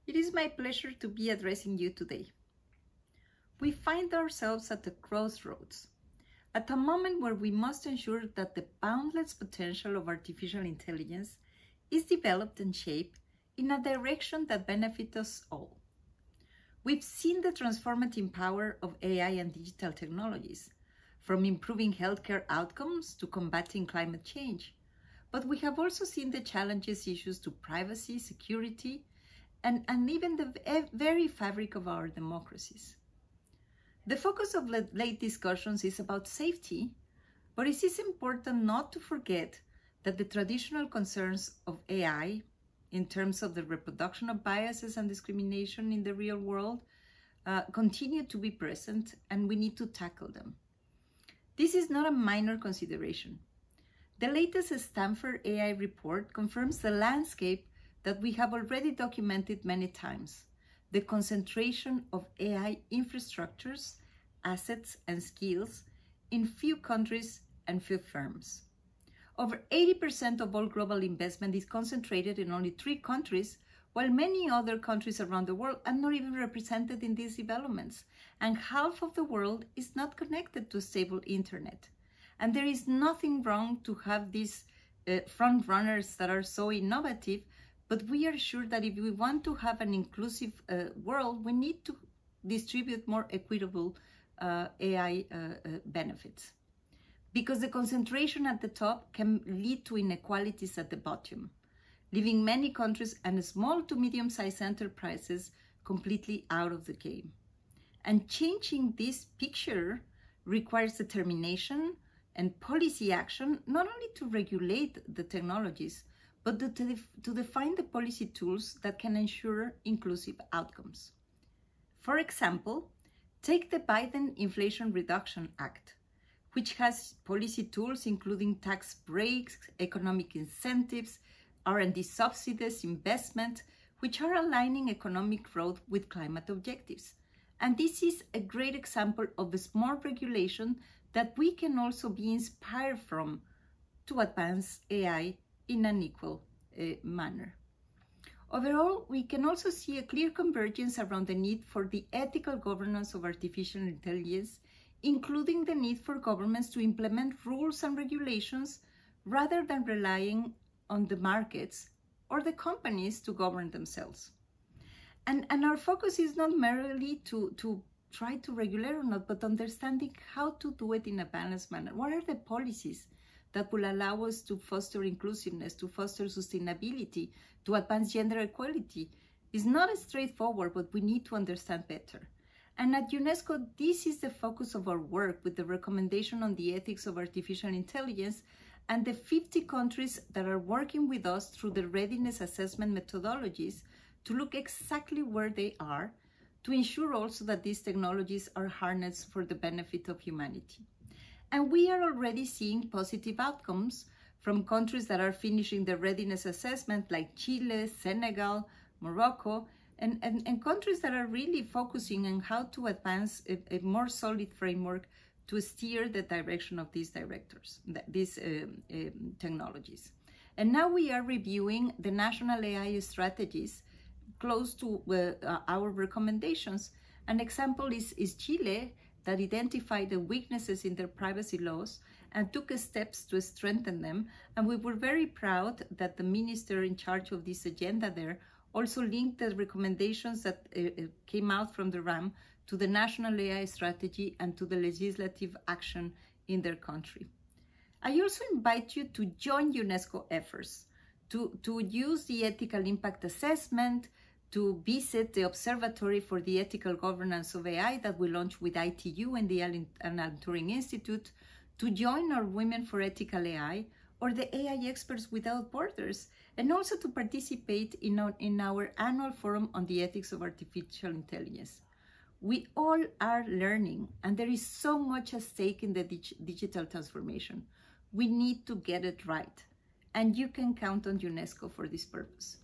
It is my pleasure to be addressing you today. We find ourselves at the crossroads, at a moment where we must ensure that the boundless potential of artificial intelligence is developed and shaped in a direction that benefits us all. We've seen the transformative power of AI and digital technologies, from improving healthcare outcomes to combating climate change. But we have also seen the challenges issues to privacy, security, and even the very fabric of our democracies. The focus of late discussions is about safety, but it is important not to forget that the traditional concerns of AI in terms of the reproduction of biases and discrimination in the real world continue to be present, and we need to tackle them. This is not a minor consideration. The latest Stanford AI report confirms the landscape that we have already documented many times: the concentration of AI infrastructures, assets, and skills in few countries and few firms. Over 80% of all global investment is concentrated in only 3 countries, while many other countries around the world are not even represented in these developments, and half of the world is not connected to stable internet. And there is nothing wrong to have these front runners that are so innovative, but we are sure that if we want to have an inclusive world, we need to distribute more equitable AI benefits. Because the concentration at the top can lead to inequalities at the bottom, leaving many countries and small to medium-sized enterprises completely out of the game. And changing this picture requires determination and policy action, not only to regulate the technologies, but to define the policy tools that can ensure inclusive outcomes. For example, take the Biden Inflation Reduction Act, which has policy tools including tax breaks, economic incentives, R&D subsidies, investment, which are aligning economic growth with climate objectives. And this is a great example of a smart regulation that we can also be inspired from to advance AI in an equal manner. Overall, we can also see a clear convergence around the need for the ethical governance of artificial intelligence, including the need for governments to implement rules and regulations rather than relying on the markets or the companies to govern themselves. And our focus is not merely to try to regulate or not, but understanding how to do it in a balanced manner. What are the policies that will allow us to foster inclusiveness, to foster sustainability, to advance gender equality? It's not as straightforward, but we need to understand better. And at UNESCO, this is the focus of our work, with the recommendation on the ethics of artificial intelligence and the 50 countries that are working with us through the readiness assessment methodologies to look exactly where they are, to ensure also that these technologies are harnessed for the benefit of humanity. And we are already seeing positive outcomes from countries that are finishing the readiness assessment, like Chile, Senegal, Morocco, and countries that are really focusing on how to advance a more solid framework to steer the direction of these technologies. And now we are reviewing the national AI strategies close to our recommendations. An example is Chile, that identified the weaknesses in their privacy laws and took steps to strengthen them. And we were very proud that the minister in charge of this agenda there also linked the recommendations that came out from the RAM to the national AI strategy and to the legislative action in their country. I also invite you to join UNESCO efforts, to use the ethical impact assessment, to visit the Observatory for the Ethical Governance of AI that we launched with ITU and the Alan Turing Institute, to join our Women for Ethical AI or the AI Experts Without Borders, and also to participate in our annual forum on the ethics of artificial intelligence. We all are learning, and there is so much at stake in the digital transformation. We need to get it right, and you can count on UNESCO for this purpose.